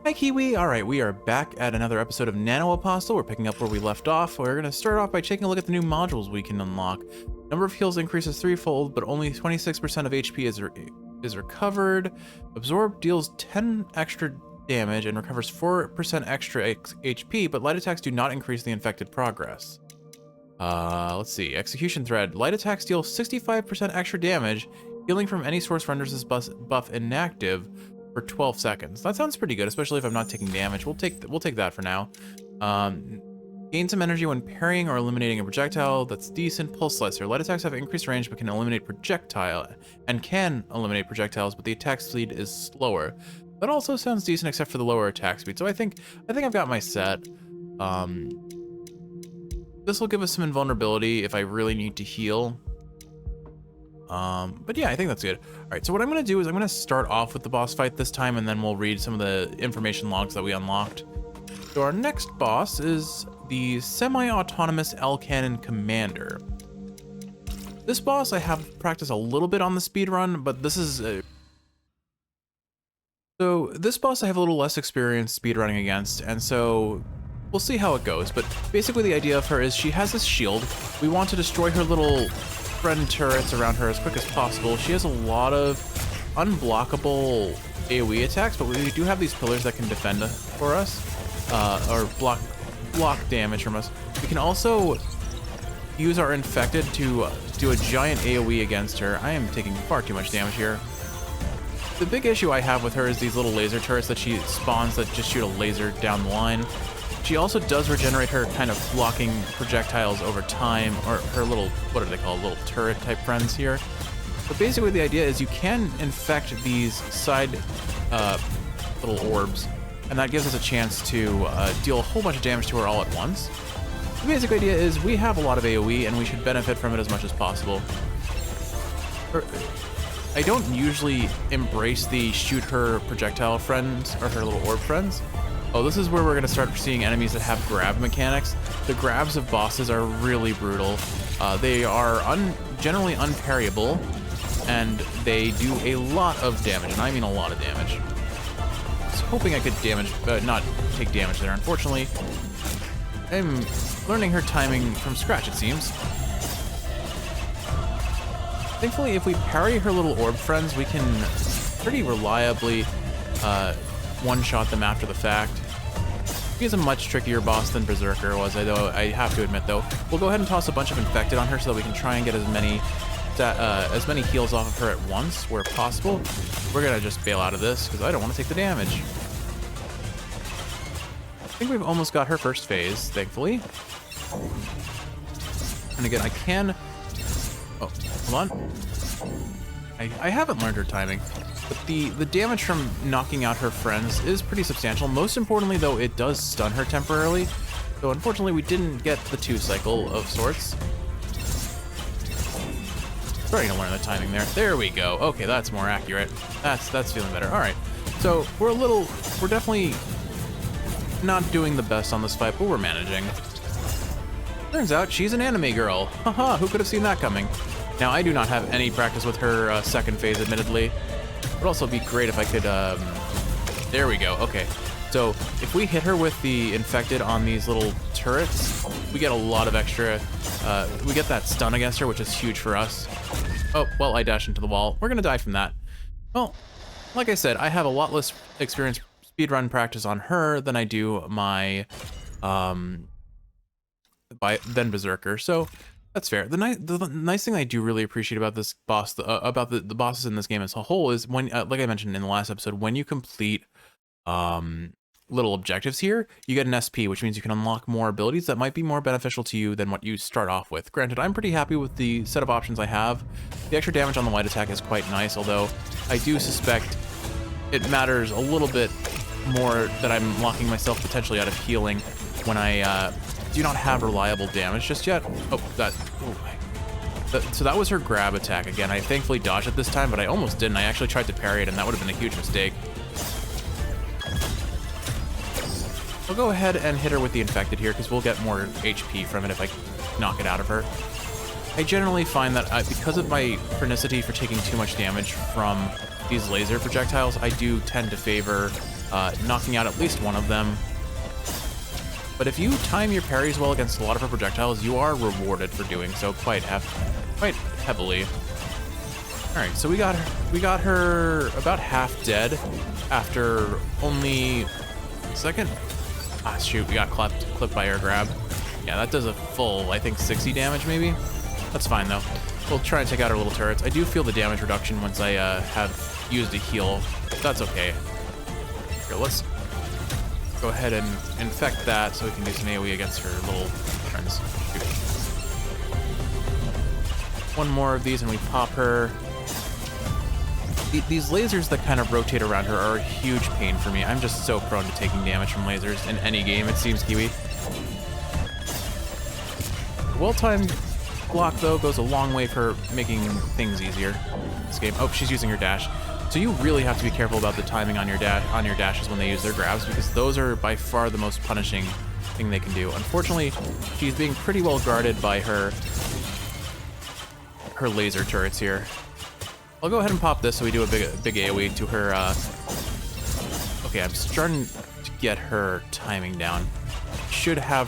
Hi Kiwi! Alright, we are back at another episode of Nano Apostle. We're picking up where we left off. We're going to start off by taking a look at the new modules we can unlock. Number of heals increases threefold, but only 26% of HP is recovered. Absorb deals 10 extra damage and recovers 4% extra HP, but light attacks do not increase the infected progress. Let's see. Execution Thread. Light attacks deal 65% extra damage. Healing from any source renders this buff inactive for 12 seconds. That sounds pretty good, especially if I'm not taking damage. We'll take that for now. Gain some energy when parrying or eliminating a projectile. That's decent. Pulse Slicer. Light attacks have increased range but can eliminate projectiles, but the attack speed is slower. That also sounds decent except for the lower attack speed. So I think I've got my set. This will give us some invulnerability if I really need to heal. But yeah, I think that's good. All right, so what I'm going to do is I'm going to start off with the boss fight this time, and then we'll read some of the information logs that we unlocked. So our next boss is the semi-autonomous L-Cannon Commander. This boss I have practiced a little bit on the speedrun, but this is... So this boss I have a little less experience speedrunning against, and so we'll see how it goes. But basically the idea of her is she has this shield. We want to destroy her little friend turrets around her as quick as possible. She has a lot of unblockable AoE attacks, but we do have these pillars that can defend for us, or block damage from us. We can also use our infected to do a giant AoE against her. I am taking far too much damage here. The big issue I have with her is these little laser turrets that she spawns that just shoot a laser down the line. She also does regenerate her kind of blocking projectiles over time, or her little, what are they called, little turret type friends here. But basically the idea is you can infect these side little orbs, and that gives us a chance to deal a whole bunch of damage to her all at once. The basic idea is we have a lot of AoE and we should benefit from it as much as possible. I don't usually embrace the shoot her projectile friends or her little orb friends. Oh, this is where we're going to start seeing enemies that have grab mechanics. The grabs of bosses are really brutal. They are generally unparryable, and they do a lot of damage, and I mean a lot of damage. I was hoping I could not take damage there. Unfortunately, I'm learning her timing from scratch, it seems. Thankfully, if we parry her little orb friends, we can pretty reliably one-shot them after the fact. He's a much trickier boss than Berserker was, though I have to admit, though. We'll go ahead and toss a bunch of infected on her so that we can try and get as many heals off of her at once where possible. We're gonna just bail out of this because I don't want to take the damage. I think we've almost got her first phase, thankfully. And again, I can... Oh, hold on. I haven't learned her timing. But the damage from knocking out her friends is pretty substantial. Most importantly, though, it does stun her temporarily. So unfortunately, we didn't get the 2-cycle of sorts. Starting to learn the timing there. There we go. Okay, that's more accurate. That's feeling better. All right. So we're definitely not doing the best on this fight, but we're managing. Turns out she's an anime girl. Haha, who could have seen that coming? Now, I do not have any practice with her second phase, admittedly. It would also be great if I could, there we go, okay. So, if we hit her with the infected on these little turrets, we get a lot of extra, we get that stun against her, which is huge for us. Oh, well, I dashed into the wall. We're gonna die from that. Well, like I said, I have a lot less experience speedrun practice on her than I do my, than Berserker, so that's fair. The nice thing I do really appreciate about this boss, about the bosses in this game as a whole, is when, like I mentioned in the last episode, when you complete little objectives here, you get an SP, which means you can unlock more abilities that might be more beneficial to you than what you start off with. Granted, I'm pretty happy with the set of options I have. The extra damage on the light attack is quite nice, although I do suspect it matters a little bit more that I'm locking myself potentially out of healing when I do not have reliable damage just yet. Oh, so that was her grab attack again. I thankfully dodged it this time, but I almost didn't. I actually tried to parry it, and that would have been a huge mistake. I'll go ahead and hit her with the infected here, because we'll get more HP from it if I knock it out of her. I generally find that because of my chronicity for taking too much damage from these laser projectiles, I do tend to favor knocking out at least one of them. But if you time your parries well against a lot of her projectiles, you are rewarded for doing so quite heavily. All right, so we got her about half dead after only a second. Ah, shoot, we got clipped by air grab. Yeah, that does a full, I think, 60 damage maybe. That's fine though. We'll try and take out our little turrets. I do feel the damage reduction once I have used a heal. That's okay. Here, let's go ahead and infect that so we can do some AoE against her little friends. Shoot. One more of these and we pop her. These lasers that kind of rotate around her are a huge pain for me. I'm just so prone to taking damage from lasers in any game, it seems, Kiwi. Well-timed block, though, goes a long way for making things easier in this game. Oh, she's using her dash. So you really have to be careful about the timing on your dashes when they use their grabs, because those are by far the most punishing thing they can do. Unfortunately, she's being pretty well guarded by her laser turrets here. I'll go ahead and pop this so we do a big AoE to her. Okay, I'm starting to get her timing down. Should have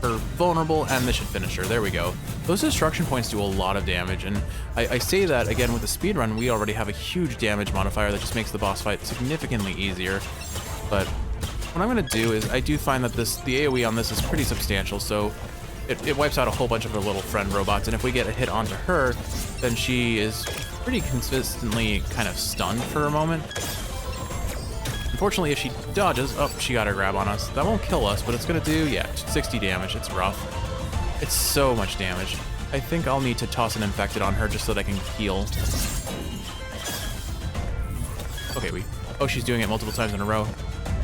her vulnerable, and this should finish her. There we go. Those destruction points do a lot of damage, and I say that, again, with the speedrun, we already have a huge damage modifier that just makes the boss fight significantly easier. But what I'm going to do is, I do find that the AoE on this is pretty substantial, so it wipes out a whole bunch of her little friend robots, and if we get a hit onto her, then she is pretty consistently kind of stunned for a moment. Unfortunately, if she dodges, oh, she got her grab on us. That won't kill us, but it's gonna do, yeah, 60 damage. It's rough. It's so much damage. I think I'll need to toss an infected on her just so that I can heal. Okay, oh, she's doing it multiple times in a row.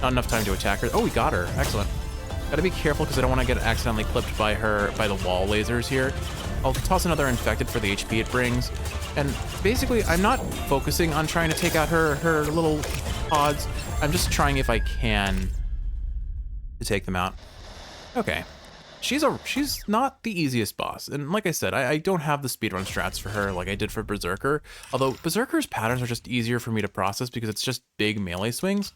Not enough time to attack her. Oh, we got her. Excellent. Gotta be careful because I don't want to get accidentally clipped by the wall lasers here. I'll toss another infected for the HP it brings. And basically, I'm not focusing on trying to take out her little pods. I'm just trying, if I can, to take them out. Okay. She's not the easiest boss. And like I said, I don't have the speedrun strats for her like I did for Berserker. Although Berserker's patterns are just easier for me to process because it's just big melee swings.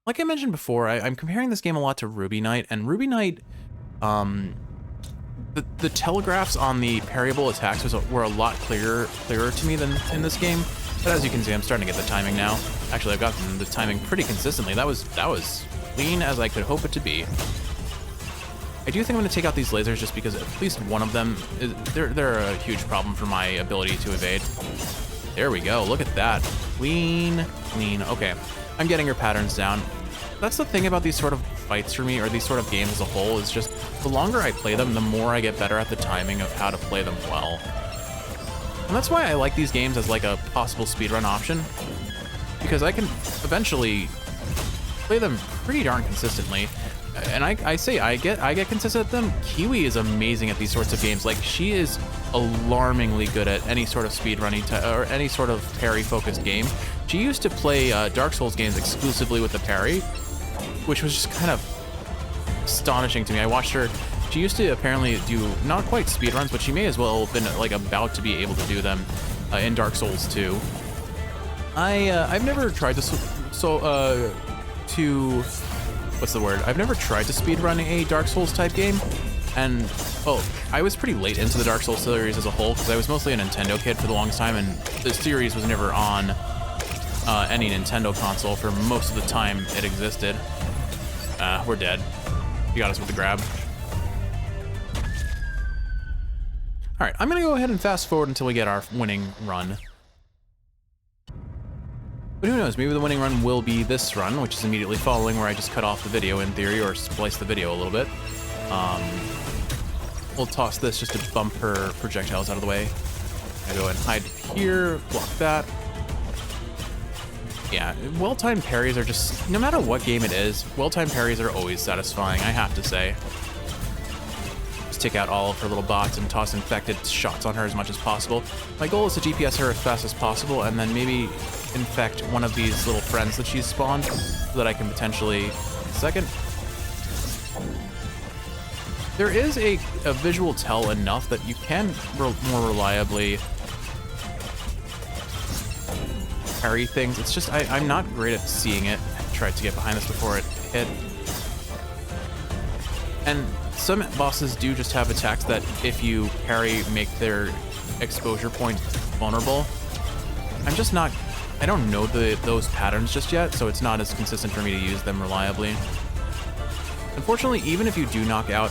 Like I mentioned before, I'm comparing this game a lot to Ruby Knight, and Ruby Knight, the telegraphs on the parryable attacks were a lot clearer to me than in this game. But as you can see, I'm starting to get the timing now. Actually, I've gotten the timing pretty consistently. That was clean as I could hope it to be. I do think I'm going to take out these lasers just because at least one of them, they're a huge problem for my ability to evade. There we go. Look at that. Clean. Okay. I'm getting her patterns down. That's the thing about these sort of fights for me, or these sort of games as a whole, is just the longer I play them, the more I get better at the timing of how to play them well. And that's why I like these games as like a possible speedrun option, because I can eventually play them pretty darn consistently. And I say I get consistent at them. Kiwi is amazing at these sorts of games. Like, she is alarmingly good at any sort of speedrunning or any sort of parry-focused game. She used to play Dark Souls games exclusively with the parry, which was just kind of astonishing to me. I watched her. She used to apparently do not quite speedruns, but she may as well have been like about to be able to do them in Dark Souls 2. I've never tried I've never tried to speedrun a Dark Souls type game, and I was pretty late into the Dark Souls series as a whole because I was mostly a Nintendo kid for the longest time, and the series was never on any Nintendo console for most of the time it existed. We're dead. You got us with the grab. All right, I'm gonna go ahead and fast forward until we get our winning run. But who knows, maybe the winning run will be this run, which is immediately following where I just cut off the video in theory, or splice the video a little bit. We'll toss this just to bump her projectiles out of the way. I go and hide here, block that. Yeah, well-timed parries are just, no matter what game it is, well-timed parries are always satisfying, I have to say. Just take out all of her little bots and toss infected shots on her as much as possible. My goal is to GPS her as fast as possible, and then maybe infect one of these little friends that she's spawned so that I can potentially... Second. There is a visual tell enough that you can more reliably parry things. It's just I'm not great at seeing it. tried to get behind this before it hit. And some bosses do just have attacks that, if you parry, make their exposure point vulnerable. I'm just not... I don't know those patterns just yet, so it's not as consistent for me to use them reliably. Unfortunately, even if you do knock out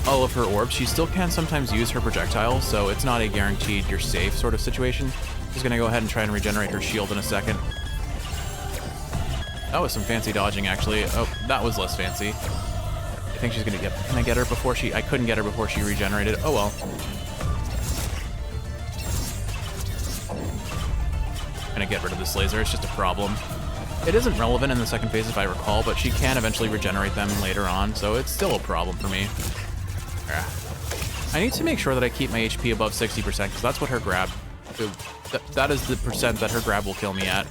all of her orbs, she still can sometimes use her projectiles, so it's not a guaranteed you're safe sort of situation. She's gonna go ahead and try and regenerate her shield in a second. That was some fancy dodging, actually. Oh, that was less fancy. I think she's gonna get... Can I get her before she... I couldn't get her before she regenerated. Oh, well. Gonna get rid of this laser. It's just a problem. It isn't relevant in the second phase, if I recall, but she can eventually regenerate them later on, so it's still a problem for me. I need to make sure that I keep my HP above 60%, because that's what her grab... That is the percent that her grab will kill me at.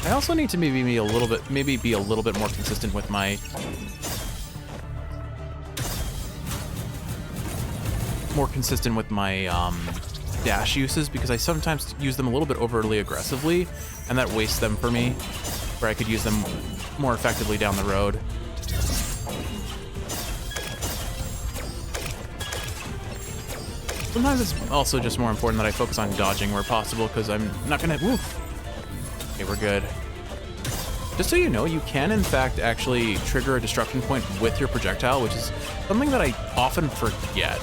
I also need to maybe be a little bit more consistent with my... dash uses, because I sometimes use them a little bit overly aggressively, and that wastes them for me, where I could use them more effectively down the road. Sometimes it's also just more important that I focus on dodging where possible, because I'm not gonna... Woof. Okay, we're good. Just so you know, you can in fact actually trigger a destruction point with your projectile, which is something that I often forget.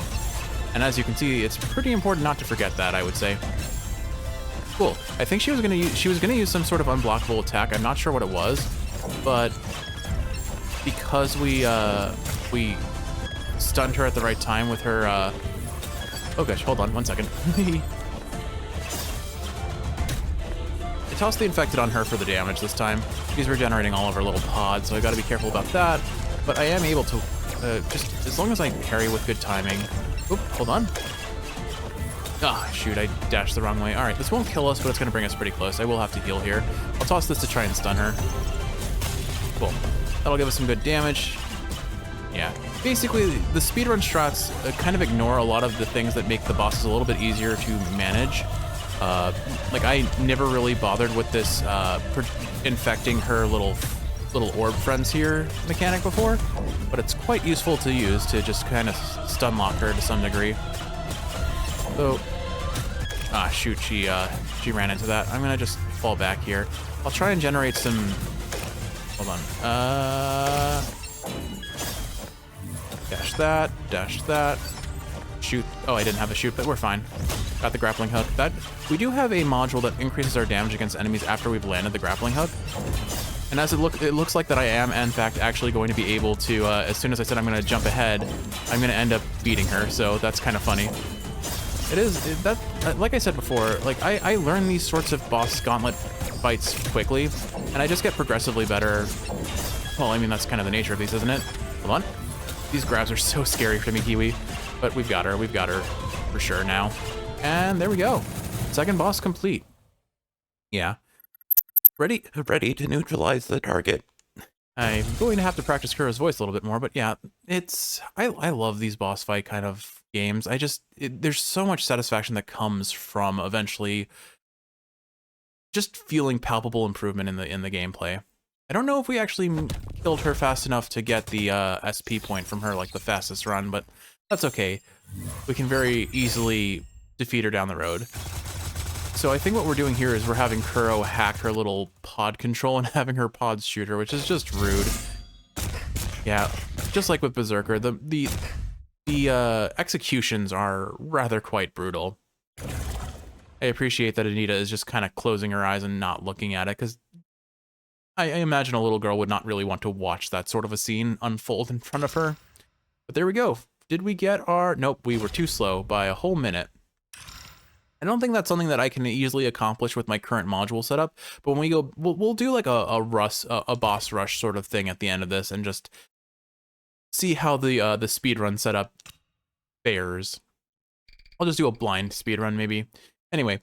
And as you can see, it's pretty important not to forget that, I would say. Cool. I think she was gonna use some sort of unblockable attack. I'm not sure what it was, but because we stunned her at the right time with her oh gosh, hold on one second. I tossed the infected on her for the damage this time. She's regenerating all of her little pods, so I gotta be careful about that. But I am able to, just as long as I parry with good timing. Oop, hold on. Ah, shoot, I dashed the wrong way. All right, this won't kill us, but it's gonna bring us pretty close. I will have to heal here. I'll toss this to try and stun her. Cool. That'll give us some good damage. Yeah, basically the speedrun strats kind of ignore a lot of the things that make the bosses a little bit easier to manage. Like I never really bothered with this infecting her little orb friends here mechanic before, but it's quite useful to use to just kind of stun lock her to some degree. So, ah shoot, she ran into that. I'm gonna just fall back here. I'll try and generate some. Hold on. Dash that. Shoot. Oh, I didn't have a shoot, but we're fine. Got the grappling hook. We do have a module that increases our damage against enemies after we've landed the grappling hook. And as it looks like that I am, in fact, actually going to be able to, as soon as I said I'm going to jump ahead, I'm going to end up beating her, so that's kind of funny. Like I said before, like I learn these sorts of boss gauntlet fights quickly, and I just get progressively better. Well, I mean, that's kind of the nature of these, isn't it? Hold on. These grabs are so scary for me, Kiwi, but we've got her for sure now. And there we go. Second boss complete. Yeah. Ready to neutralize the target. I'm going to have to practice Kura's voice a little bit more, but yeah, I love these boss fight kind of games. There's so much satisfaction that comes from eventually just feeling palpable improvement in the gameplay. I don't know if we actually killed her fast enough to get the SP point from her, like the fastest run, but that's okay. We can very easily defeat her down the road. So I think what we're doing here is we're having Kuro hack her little pod control and having her pods shoot her, which is just rude. Yeah, just like with Berserker, the executions are rather quite brutal. I appreciate that Anita is just kind of closing her eyes and not looking at it, because I imagine a little girl would not really want to watch that sort of a scene unfold in front of her. But there we go. Did we get our... Nope, we were too slow by a whole minute. I don't think that's something that I can easily accomplish with my current module setup, but when we go, we'll do like a boss rush sort of thing at the end of this and just see how the speedrun setup fares. I'll just do a blind speedrun maybe. Anyway,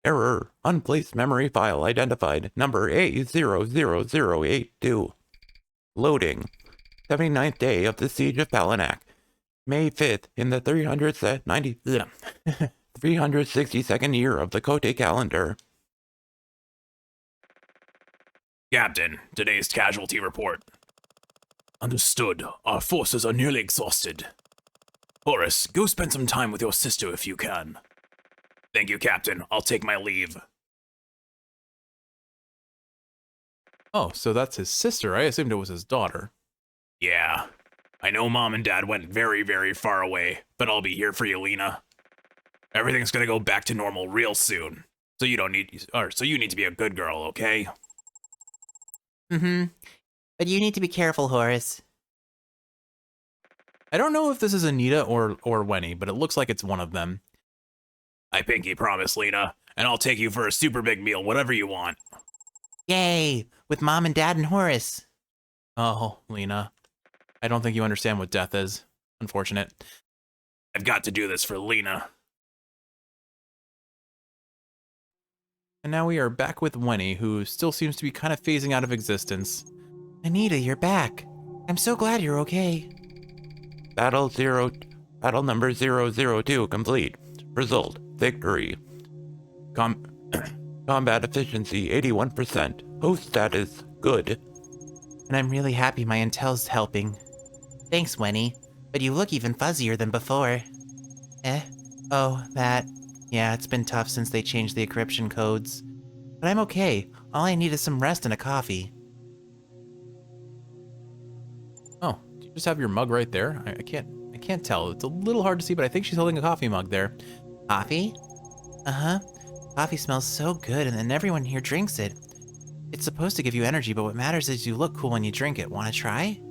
error, unplaced memory file identified, number A00082. Loading, 79th day of the Siege of Palanac, May 5th in the 362nd year of the Kote calendar. Captain, today's casualty report. Understood. Our forces are nearly exhausted. Horace, go spend some time with your sister if you can. Thank you, Captain. I'll take my leave. Oh, so that's his sister. I assumed it was his daughter. Yeah. I know Mom and Dad went very, very far away, but I'll be here for you, Lena. Everything's gonna go back to normal real soon. So you need to be a good girl, okay? Mm-hmm. But you need to be careful, Horace. I don't know if this is Anita or Wenny, but it looks like it's one of them. I pinky promise, Lena, and I'll take you for a super big meal, whatever you want. Yay! With Mom and Dad and Horace. Oh, Lena. I don't think you understand what death is. Unfortunate. I've got to do this for Lena. And now we are back with Wenny, who still seems to be kind of phasing out of existence. Anita, you're back. I'm so glad you're okay. Battle number 002 complete. Result, victory. Combat efficiency 81%. Host status, good. And I'm really happy my intel's helping. Thanks, Wenny. But you look even fuzzier than before. Oh, that. Yeah, it's been tough since they changed the encryption codes. But I'm okay. All I need is some rest and a coffee. Oh, do you just have your mug right there? I can't tell. It's a little hard to see, but I think she's holding a coffee mug there. Coffee? Uh-huh. Coffee smells so good, and then everyone here drinks it. It's supposed to give you energy, but what matters is you look cool when you drink it. Want to try?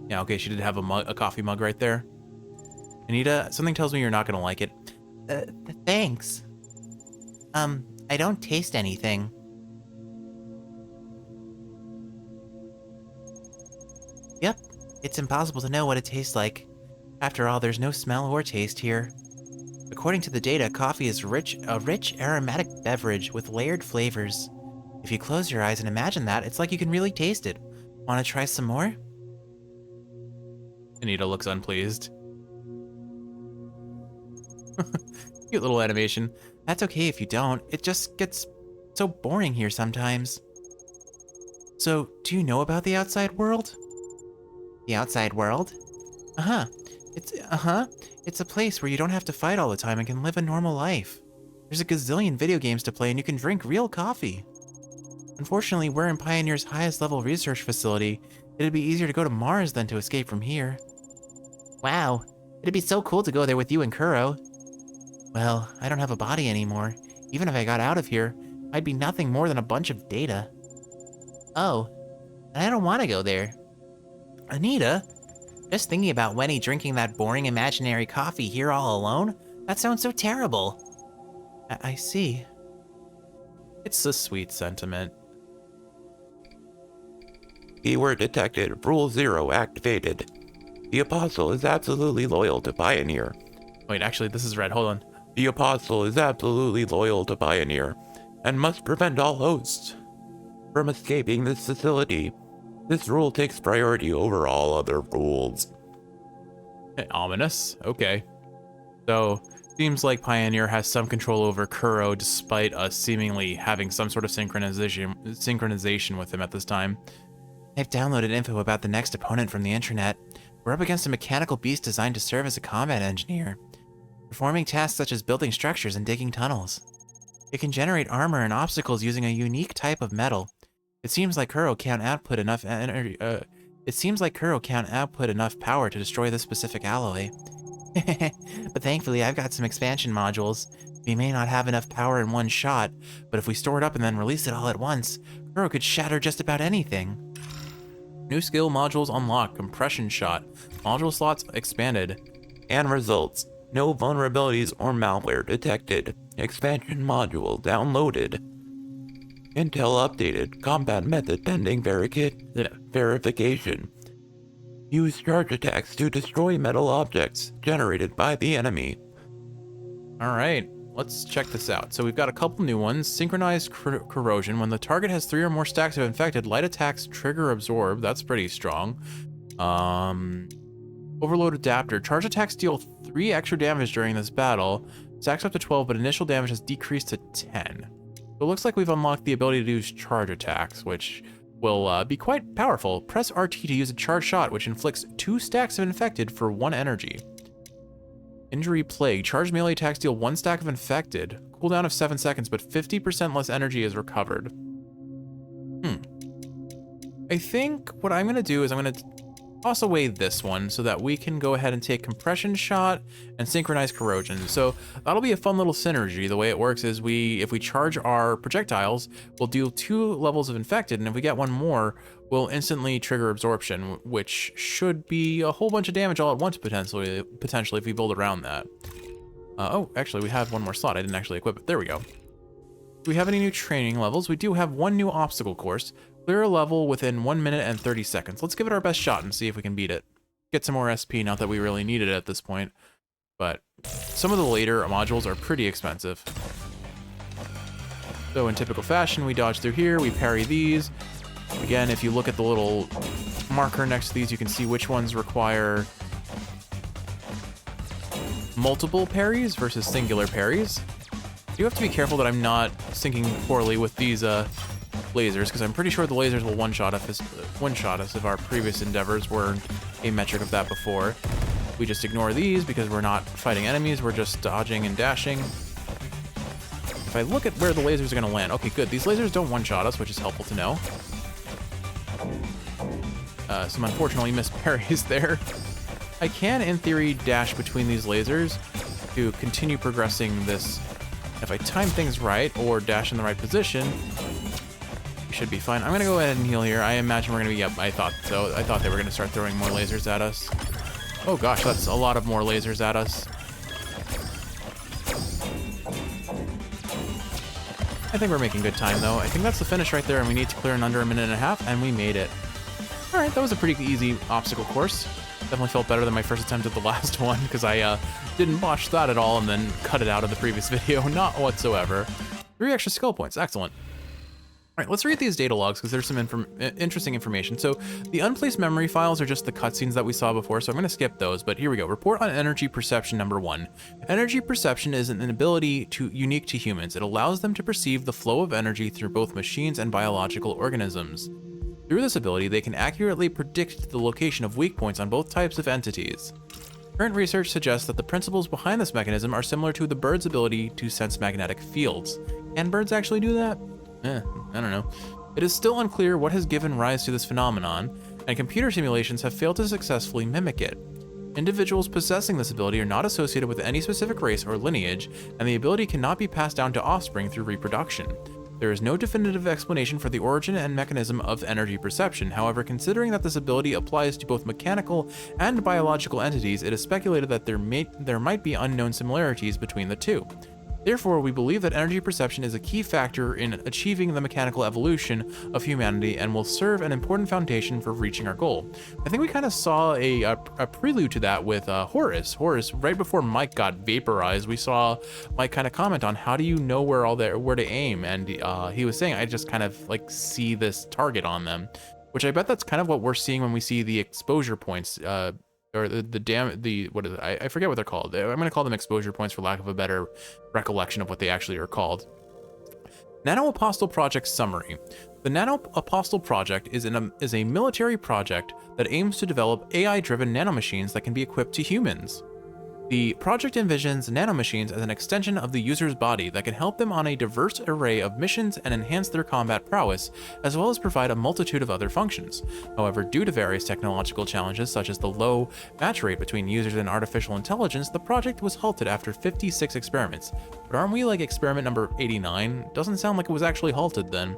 Yeah, okay, she did have a coffee mug right there. Anita, something tells me you're not gonna like it. Thanks. I don't taste anything. Yep, it's impossible to know what it tastes like. After all, there's no smell or taste here. According to the data, coffee is a rich aromatic beverage with layered flavors. If you close your eyes and imagine that, it's like you can really taste it. Want to try some more? Anita looks unpleased. Cute little animation. That's okay if you don't. It just gets so boring here sometimes. So, do you know about the outside world? The outside world? Uh-huh. It's a place where you don't have to fight all the time and can live a normal life. There's a gazillion video games to play and you can drink real coffee. Unfortunately, we're in Pioneer's highest level research facility. It'd be easier to go to Mars than to escape from here. Wow, it'd be so cool to go there with you and Kuro. Well, I don't have a body anymore. Even if I got out of here, I'd be nothing more than a bunch of data. Oh, and I don't want to go there. Anita? Just thinking about Wenny drinking that boring imaginary coffee here all alone? That sounds so terrible. I see. It's a sweet sentiment. Keyword detected. Rule 0 activated. The Apostle is absolutely loyal to Pioneer. Wait, actually, this is red. Hold on. The Apostle is absolutely loyal to Pioneer, and must prevent all hosts from escaping this facility. This rule takes priority over all other rules. Ominous. Okay. So, seems like Pioneer has some control over Kuro despite us seemingly having some sort of synchronization with him at this time. I've downloaded info about the next opponent from the internet. We're up against a mechanical beast designed to serve as a combat engineer, performing tasks such as building structures and digging tunnels. It can generate armor and obstacles using a unique type of metal. It seems like Kuro can't output enough energy. It seems like Kuro can't output enough power to destroy this specific alloy. But thankfully, I've got some expansion modules. We may not have enough power in one shot, but if we store it up and then release it all at once, Kuro could shatter just about anything. New skill modules unlocked. Compression shot. Module slots expanded. And results. No vulnerabilities or malware detected. Expansion module downloaded. Intel updated. Combat method pending verification. Use charge attacks to destroy metal objects generated by the enemy. Alright, let's check this out. So we've got a couple new ones. Synchronized corrosion. When the target has 3 or more stacks of infected, light attacks trigger absorb. That's pretty strong. Overload adapter. Charge attacks deal 3 extra damage during this battle. Stacks up to 12, but initial damage has decreased to 10. So it looks like we've unlocked the ability to use charge attacks, which will be quite powerful. Press RT to use a charge shot, which inflicts 2 stacks of infected for 1 energy. Injury Plague. Charged melee attacks deal 1 stack of infected. Cooldown of 7 seconds, but 50% less energy is recovered. I think what I'm going to do is I'm going to toss away this one so that we can go ahead and take Compression Shot and Synchronized Corrosion. So that'll be a fun little synergy. The way it works is if we charge our projectiles, we'll deal 2 levels of infected, and if we get 1 more, we'll instantly trigger Absorption, which should be a whole bunch of damage all at once potentially if we build around that. Oh, actually we have 1 more slot. I didn't actually equip it. There we go. Do we have any new training levels? We do have 1 new obstacle course. Clear a level within 1 minute and 30 seconds. Let's give it our best shot and see if we can beat it. Get some more SP, not that we really need it at this point, but some of the later modules are pretty expensive. So in typical fashion, we dodge through here, we parry these. Again, if you look at the little marker next to these, you can see which ones require multiple parries versus singular parries. You have to be careful that I'm not syncing poorly with these lasers, because I'm pretty sure the lasers will one-shot us if our previous endeavors were a metric of that before. We just ignore these because we're not fighting enemies, we're just dodging and dashing. If I look at where the lasers are going to land, okay, good. These lasers don't one-shot us, which is helpful to know. Some unfortunately missed parries there. I can, in theory, dash between these lasers to continue progressing this. If I time things right or dash in the right position, should be fine. I'm gonna go ahead and heal here. I imagine we're gonna be, yep, I thought so. I thought they were gonna start throwing more lasers at us. Oh gosh, that's a lot of more lasers at us. I think we're making good time though. I think that's the finish right there, and we need to clear in under 1.5 minutes, and we made it. All right, that was a pretty easy obstacle course. Definitely felt better than my first attempt at the last one, because I didn't botch that at all and then cut it out of the previous video. Not whatsoever. 3 extra skill points, excellent. All right, let's read these data logs because there's some interesting information. So the unplaced memory files are just the cutscenes that we saw before, so I'm going to skip those, but here we go. Report on energy perception number 1. Energy perception is an ability unique to humans. It allows them to perceive the flow of energy through both machines and biological organisms. Through this ability, they can accurately predict the location of weak points on both types of entities. Current research suggests that the principles behind this mechanism are similar to the bird's ability to sense magnetic fields. Can birds actually do that? I don't know. It is still unclear what has given rise to this phenomenon, and computer simulations have failed to successfully mimic it. Individuals possessing this ability are not associated with any specific race or lineage, and the ability cannot be passed down to offspring through reproduction. There is no definitive explanation for the origin and mechanism of energy perception. However, considering that this ability applies to both mechanical and biological entities, it is speculated that there might be unknown similarities between the two. Therefore, we believe that energy perception is a key factor in achieving the mechanical evolution of humanity and will serve an important foundation for reaching our goal. I think we kind of saw a prelude to that with Horus. Horus, right before Mike got vaporized, we saw Mike kind of comment on how do you know where to aim, and he was saying, I just kind of like see this target on them, which I bet that's kind of what we're seeing when we see the exposure points. Or what is it? I forget what they're called. I'm going to call them exposure points for lack of a better recollection of what they actually are called. Nano Apostle Project Summary. The Nano Apostle Project is a military project that aims to develop AI-driven nanomachines that can be equipped to humans. The project envisions nanomachines as an extension of the user's body that can help them on a diverse array of missions and enhance their combat prowess, as well as provide a multitude of other functions. However, due to various technological challenges such as the low match rate between users and artificial intelligence, the project was halted after 56 experiments. But aren't we like experiment number 89? Doesn't sound like it was actually halted then.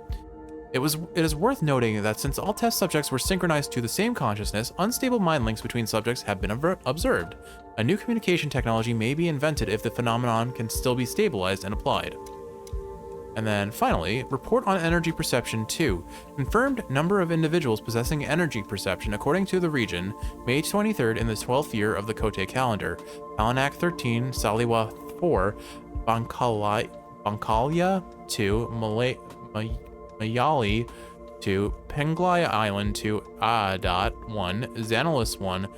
It is worth noting that since all test subjects were synchronized to the same consciousness, unstable mind links between subjects have been observed. A new communication technology may be invented if the phenomenon can still be stabilized and applied. And then finally, report on energy perception 2. Confirmed number of individuals possessing energy perception according to the region, May 23rd in the 12th year of the Kote calendar. Palanak 13, Saliwa 4, Bankalia 2, Mayali 2, Penglai Island 2, Aadat 1, Xanalis 1,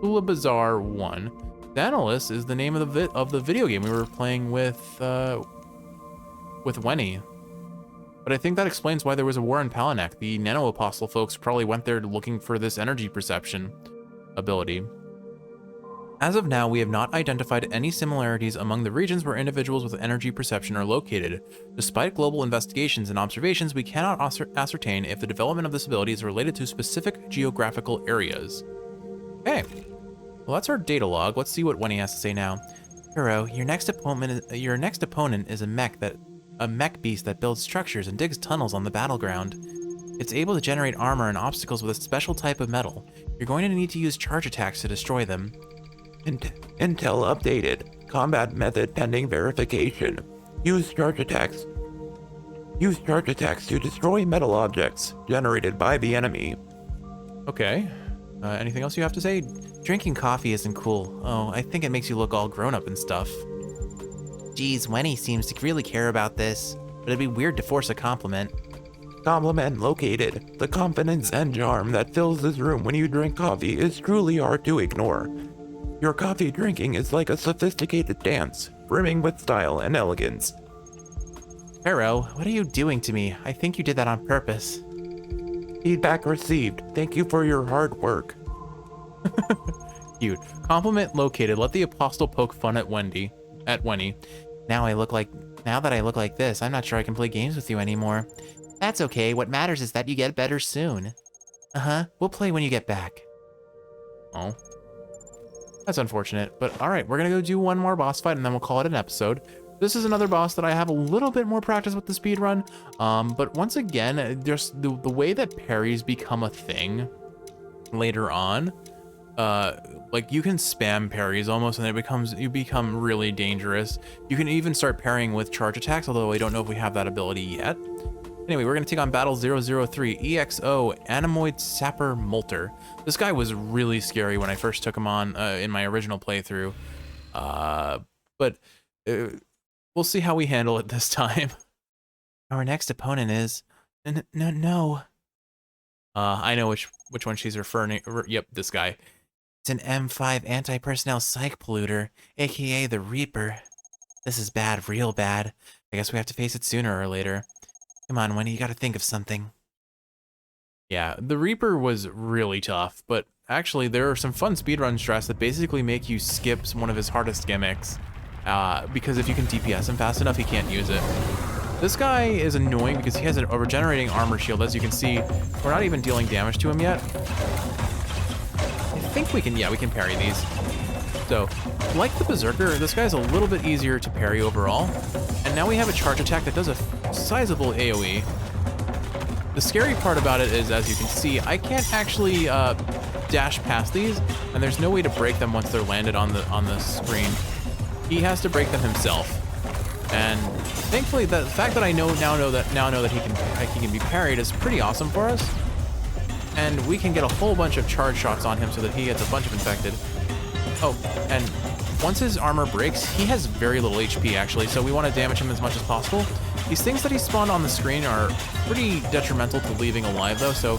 Hula Bazaar 1. Xanalis is the name of the video game we were playing with Wenny. But I think that explains why there was a war in Palanek. The Nano Apostle folks probably went there looking for this energy perception ability. As of now, we have not identified any similarities among the regions where individuals with energy perception are located. Despite global investigations and observations, we cannot ascertain if the development of this ability is related to specific geographical areas. Okay, well that's our data log. Let's see what Wenny has to say now. Hero, your next opponent is a mech beast that builds structures and digs tunnels on the battleground. It's able to generate armor and obstacles with a special type of metal. You're going to need to use charge attacks to destroy them. Intel updated. Combat method pending verification. Use charge attacks. Use charge attacks to destroy metal objects generated by the enemy. Okay, anything else you have to say? Drinking coffee isn't cool. Oh, I think it makes you look all grown up and stuff. Geez, Wenny seems to really care about this, but it'd be weird to force a compliment. Compliment located. The confidence and charm that fills this room when you drink coffee is truly hard to ignore. Your coffee drinking is like a sophisticated dance, brimming with style and elegance. Hero, what are you doing to me? I think you did that on purpose. Feedback received. Thank you for your hard work. Cute. Compliment located. Let the apostle poke fun at Wenny. Now that I look like this, I'm not sure I can play games with you anymore. That's okay. What matters is that you get better soon. Uh-huh. We'll play when you get back. Oh. That's unfortunate, but all right, we're gonna go do one more boss fight and then we'll call it an episode. This is another boss that I have a little bit more practice with the speed run, but once again, just the way that parries become a thing later on, like you can spam parries almost and you become really dangerous. You can even start parrying with charge attacks, although I don't know if we have that ability yet. Anyway, we're gonna take on Battle 003, EXO, Animoid Sapper Molter. This guy was really scary when I first took him on in my original playthrough, but we'll see how we handle it this time. Our next opponent is... No. I know which one she's referring. Yep, this guy. It's an M5 anti-personnel psych polluter, aka the Reaper. This is bad, real bad. I guess we have to face it sooner or later. Come on, Wenny, you gotta think of something. Yeah, the Reaper was really tough, but actually there are some fun speedrun strats that basically make you skip one of his hardest gimmicks, because if you can DPS him fast enough, he can't use it. This guy is annoying because he has a regenerating armor shield. As you can see, we're not even dealing damage to him yet. I think we can parry these. So, like the Berserker, this guy's a little bit easier to parry overall. And now we have a charge attack that does a sizable AoE. The scary part about it is, as you can see, I can't actually dash past these, and there's no way to break them once they're landed on the screen. He has to break them himself. And thankfully, the fact that I now know that he can be parried is pretty awesome for us. And we can get a whole bunch of charge shots on him so that he gets a bunch of infected. Oh, and once his armor breaks, he has very little HP actually, so we want to damage him as much as possible. These things that he spawned on the screen are pretty detrimental to leaving alive though, so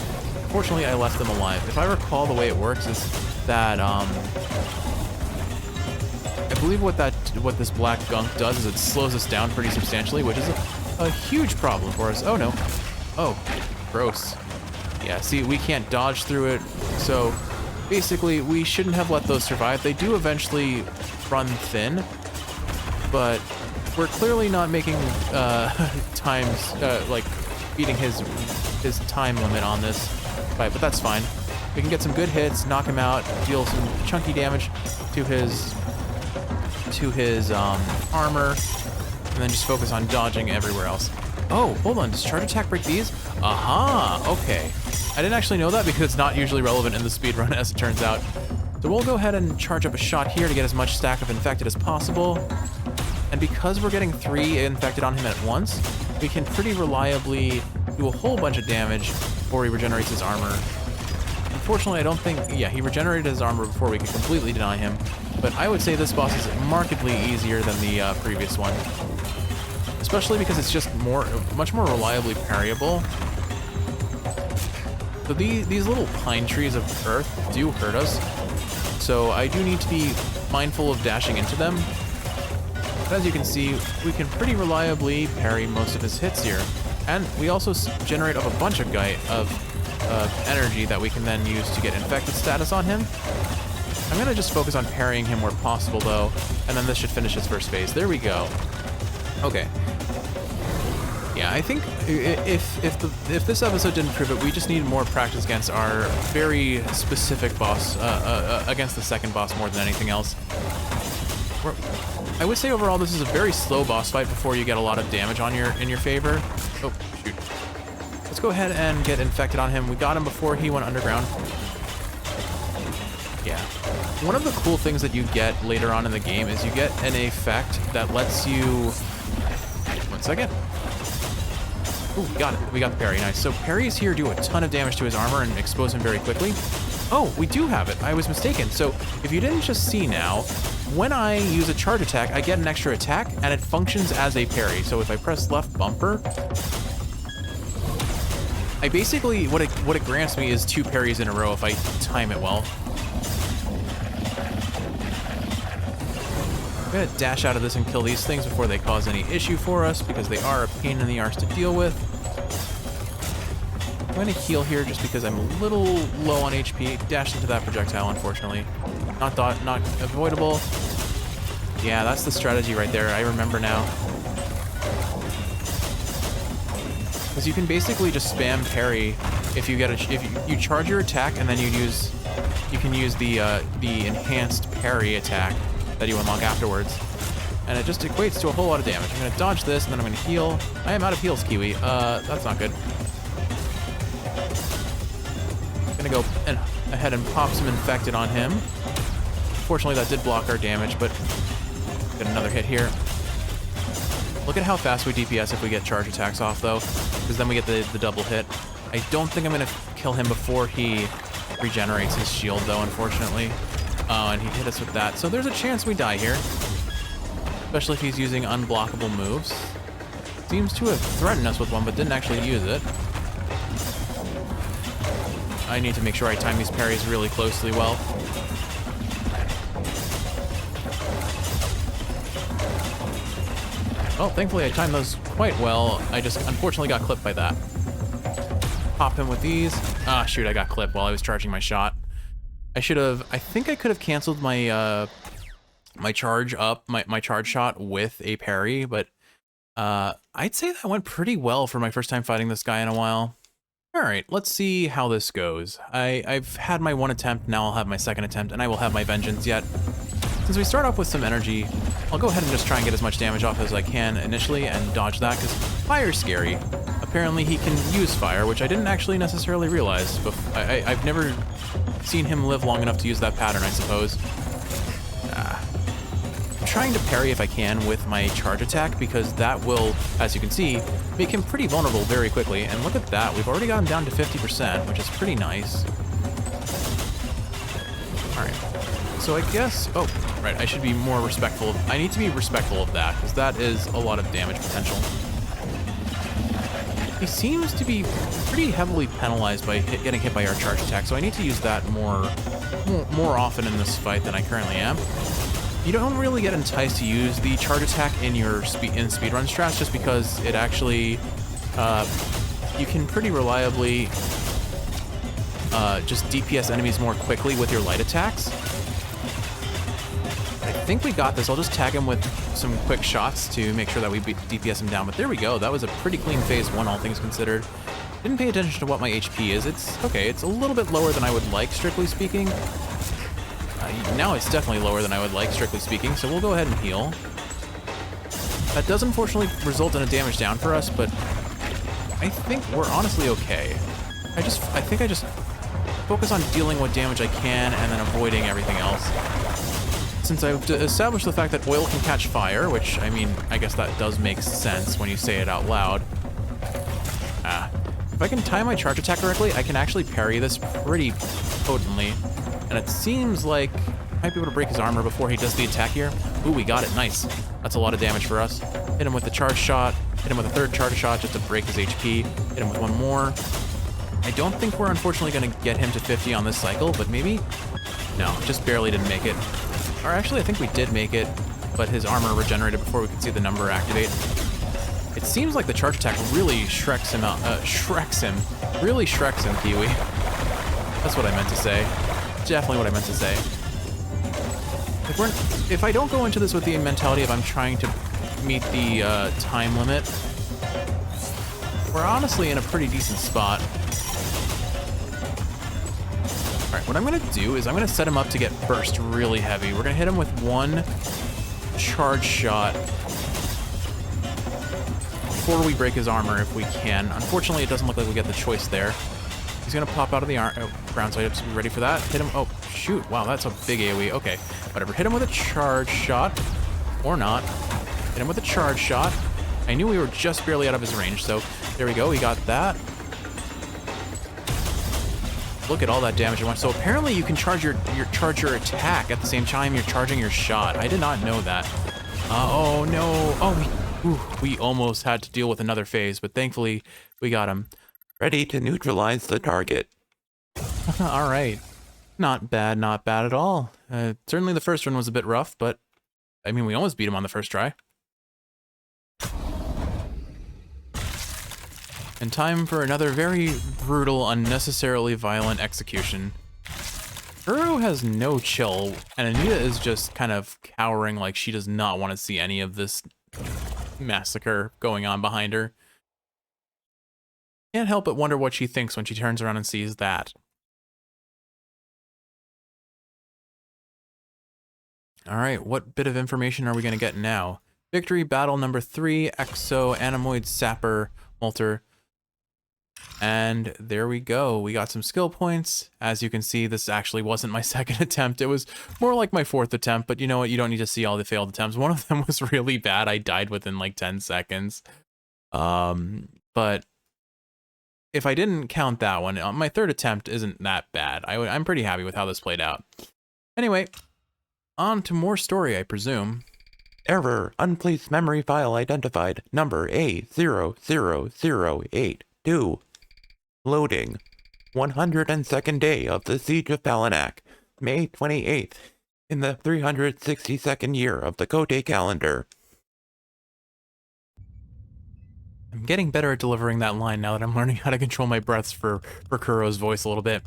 fortunately I left them alive. If I recall, the way it works is that, I believe what this black gunk does is it slows us down pretty substantially, which is a huge problem for us. Oh no. Oh, gross. Yeah, see, we can't dodge through it, so basically we shouldn't have let those survive. They do eventually run thin, but we're clearly not making like beating his time limit on this fight, but that's fine. We can get some good hits, knock him out, deal some chunky damage to his armor, and then just focus on dodging everywhere else. Oh, hold on, does charge attack break these? Aha, okay. I didn't actually know that because it's not usually relevant in the speedrun, as it turns out. So we'll go ahead and charge up a shot here to get as much stack of infected as possible. And because we're getting 3 infected on him at once, we can pretty reliably do a whole bunch of damage before he regenerates his armor. Unfortunately, I don't think, yeah, he regenerated his armor before we could completely deny him. But I would say this boss is markedly easier than the previous one. Especially because it's just much more reliably parryable. So these little pine trees of earth do hurt us, so I do need to be mindful of dashing into them. But as you can see, we can pretty reliably parry most of his hits here. And we also generate up a bunch of energy that we can then use to get infected status on him. I'm gonna just focus on parrying him where possible though, and then this should finish his first phase. There we go. Okay. Yeah, I think if this episode didn't prove it, we just need more practice against our very specific boss, against the second boss more than anything else. I would say overall this is a very slow boss fight before you get a lot of damage on in your favor. Oh, shoot. Let's go ahead and get infected on him. We got him before he went underground. Yeah. One of the cool things that you get later on in the game is you get an effect that lets you... 1 second. Ooh, we got it. We got the parry. Nice. So parries here do a ton of damage to his armor and expose him very quickly. Oh, we do have it. I was mistaken. So if you didn't just see now, when I use a charge attack, I get an extra attack and it functions as a parry. So if I press left bumper, I basically, what it grants me is 2 parries in a row if I time it well. I'm gonna dash out of this and kill these things before they cause any issue for us because they are a pain in the arse to deal with. I'm gonna heal here just because I'm a little low on HP. Dash into that projectile, unfortunately. Not avoidable. Yeah, that's the strategy right there. I remember now. Because you can basically just spam parry if you get if you charge your attack and then you can use the enhanced parry attack that you unlock afterwards, and it just equates to a whole lot of damage. I'm gonna dodge this and then I'm gonna heal. I am out of heals, Kiwi. That's not good. Gonna go ahead and pop some infected on him. Fortunately, that did block our damage, but get another hit here. Look at how fast we DPS if we get charge attacks off, though, because then we get the double hit. I don't think I'm gonna kill him before he regenerates his shield, though, unfortunately. And he hit us with that, so there's a chance we die here, especially if he's using unblockable moves. Seems to have threatened us with one, but didn't actually use it. I need to make sure I time these parries really closely well. Well, thankfully I timed those quite well. I just unfortunately got clipped by that. Pop him with these. Ah, shoot, I got clipped while I was charging my shot. I think I could have canceled my my charge shot with a parry, but I'd say that went pretty well for my first time fighting this guy in a while. All right, let's see how this goes. I've had my 1 attempt, now I'll have my 2nd attempt, and I will have my vengeance yet. Since we start off with some energy, I'll go ahead and just try and get as much damage off as I can initially and dodge that, because fire's scary. Apparently he can use fire, which I didn't actually necessarily realize. I've never seen him live long enough to use that pattern, I suppose. I'm trying to parry if I can with my charge attack, because that will, as you can see, make him pretty vulnerable very quickly. And look at that, we've already gotten down to 50%, which is pretty nice. Alright, so I guess, oh, right, I should be more respectful. I need to be respectful of that, because that is a lot of damage potential. He seems to be pretty heavily penalized by getting hit by our charge attack, so I need to use that more often in this fight than I currently am. You don't really get enticed to use the charge attack in your speedrun strats, just because it actually, you can pretty reliably just DPS enemies more quickly with your light attacks. I think we got this. I'll just tag him with some quick shots to make sure that we DPS him down, but there we go. That was a pretty clean phase 1, all things considered. Didn't pay attention to what my HP is. It's okay, it's a little bit lower than I would like, strictly speaking. Now it's definitely lower than I would like, strictly speaking, so we'll go ahead and heal. That does unfortunately result in a damage down for us, but I think we're honestly okay. I think I just focus on dealing what damage I can and then avoiding everything else. Since I've established the fact that oil can catch fire, which, I mean, I guess that does make sense when you say it out loud. If I can time my charge attack correctly, I can actually parry this pretty potently. And it seems like I might be able to break his armor before he does the attack here. Ooh, we got it. Nice. That's a lot of damage for us. Hit him with the charge shot. Hit him with a 3rd charge shot just to break his HP. Hit him with 1 more. I don't think we're unfortunately going to get him to 50 on this cycle, but maybe? No, just barely didn't make it. Or actually, I think we did make it, but his armor regenerated before we could see the number activate. It It seems like the charge attack really shreks him out. Really shreks him, Kiwi. That's what I meant to say. Definitely what I meant to say. If I don't go into this with the mentality of I'm trying to meet the time limit, we're honestly in a pretty decent spot. All right, what I'm gonna do is I'm gonna set him up to get burst really heavy. We're gonna hit him with one charge shot before we break his armor if we can. Unfortunately, it doesn't look like we get the choice there. He's gonna pop out of the ground, so I have to be ready for that. Hit him. Oh, shoot. Wow, that's a big AoE. Okay, whatever. Hit him with a charge shot, or not. Hit him with a charge shot. I knew we were just barely out of his range, so there we go. We got that. Look at all that damage at once. So apparently you can charge your attack at the same time you're charging your shot. I did not know that. Oh no. Oh, we almost had to deal with another phase, but thankfully we got him. Ready to neutralize the target. All right. Not bad at all. Certainly the first run was a bit rough, but I mean, we almost beat him on the first try. And time for another very brutal, unnecessarily violent execution. Uro has no chill, and Anita is just kind of cowering like she does not want to see any of this massacre going on behind her. Can't help but wonder what she thinks when she turns around and sees that. Alright, what bit of information are we going to get now? Victory battle number 3, Exo Animoid Sapper Molter. And there we go. We got some skill points. As you can see, this actually wasn't my second attempt. It was more like my 4th attempt, but you know what? You don't need to see all the failed attempts. One of them was really bad. I died within like 10 seconds. But if I didn't count that one, my 3rd attempt isn't that bad. I'm pretty happy with how this played out. Anyway, on to more story, I presume. Error. Unplaced memory file identified. Number A00082. Loading. 102nd day of the Siege of Palanak. May 28th. In the 362nd year of the Kote calendar. I'm getting better at delivering that line now that I'm learning how to control my breaths for Kuro's voice a little bit.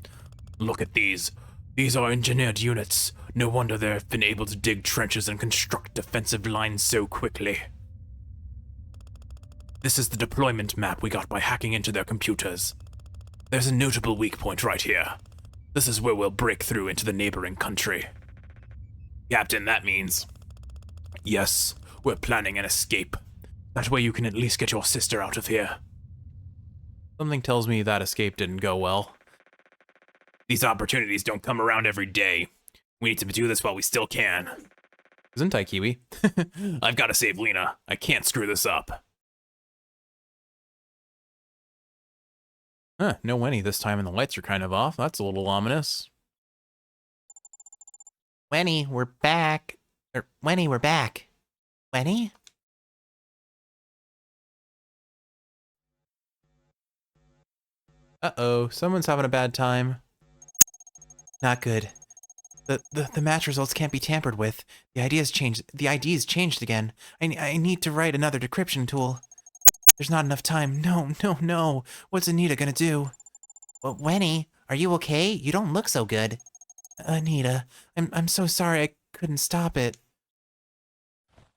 Look at these. These are engineered units. No wonder they've been able to dig trenches and construct defensive lines so quickly. This is the deployment map we got by hacking into their computers. There's a notable weak point right here. This is where we'll break through into the neighboring country. Captain, that means... Yes, we're planning an escape. That way you can at least get your sister out of here. Something tells me that escape didn't go well. These opportunities don't come around every day. We need to do this while we still can. Isn't I, Kiwi? I've got to save Lena. I can't screw this up. Huh, no Winnie this time and the lights are kind of off. That's a little ominous. Wenny, we're back. Wenny, we're back. Wenny? Uh-oh, someone's having a bad time. Not good. The match results can't be tampered with. The ID's changed again. I need to write another decryption tool. There's not enough time. No. What's Anita gonna do? Well, Wenny, are you okay? You don't look so good. Anita, I'm so sorry I couldn't stop it.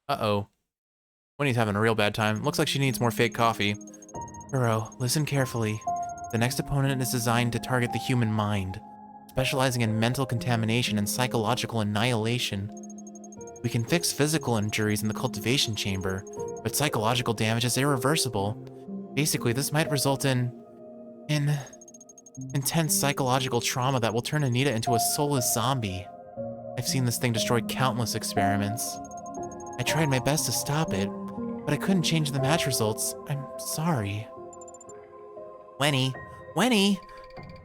Uh-oh. Winnie's having a real bad time. Looks like she needs more fake coffee. Uro, listen carefully. The next opponent is designed to target the human mind, specializing in mental contamination and psychological annihilation. We can fix physical injuries in the cultivation chamber, but psychological damage is irreversible. Basically, this might result in intense psychological trauma that will turn Anita into a soulless zombie. I've seen this thing destroy countless experiments. I tried my best to stop it, but I couldn't change the match results. I'm sorry. Wenny!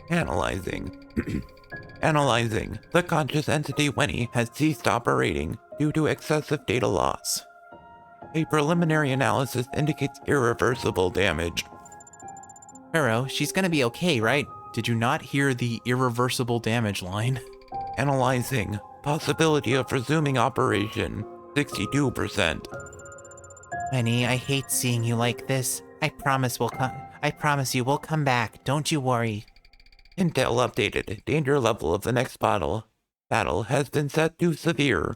Analyzing. Analyzing. The conscious entity Wenny has ceased operating due to excessive data loss. A preliminary analysis indicates irreversible damage. Uro, she's gonna be okay, right? Did you not hear the irreversible damage line? Analyzing. Possibility of resuming operation. 62%. Winnie, I hate seeing you like this. I promise you we'll come back. Don't you worry. Intel updated. Danger level of the next battle has been set to severe.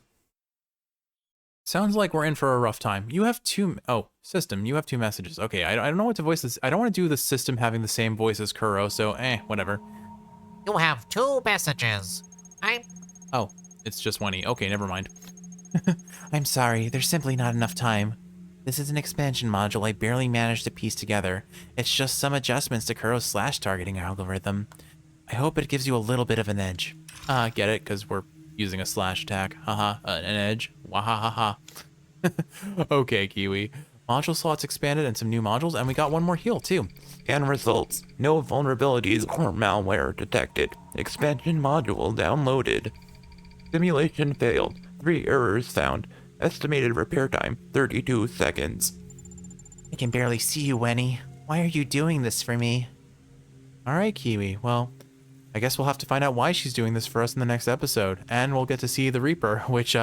Sounds like we're in for a rough time. You have system, you have 2 messages. Okay, I don't know what to voice this. I don't want to do the system having the same voice as Kuro, so whatever. You have 2 messages. Oh, it's just Winnie. Okay, never mind. I'm sorry, there's simply not enough time. This is an expansion module I barely managed to piece together. It's just some adjustments to Kuro's slash targeting algorithm. I hope it gives you a little bit of an edge. Get it? Because we're using a slash attack. Haha, an edge. Wahahaha. Okay, Kiwi. Module slots expanded and some new modules, and we got one more heal, too. And results. No vulnerabilities or malware detected. Expansion module downloaded. Simulation failed. 3 errors found. Estimated repair time, 32 seconds. I can barely see you, Winnie. Why are you doing this for me? Alright, Kiwi. Well, I guess we'll have to find out why she's doing this for us in the next episode. And we'll get to see the Reaper, which,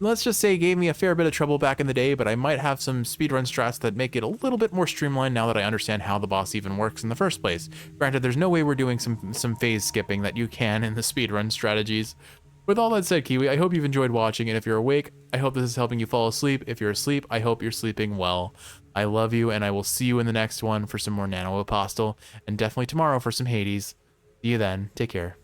let's just say gave me a fair bit of trouble back in the day, but I might have some speedrun strats that make it a little bit more streamlined now that I understand how the boss even works in the first place. Granted, there's no way we're doing some phase skipping that you can in the speedrun strategies. With all that said, Kiwi, I hope you've enjoyed watching, and if you're awake, I hope this is helping you fall asleep. If you're asleep, I hope you're sleeping well. I love you, and I will see you in the next one for some more Nano Apostle, and definitely tomorrow for some Hades. See you then. Take care.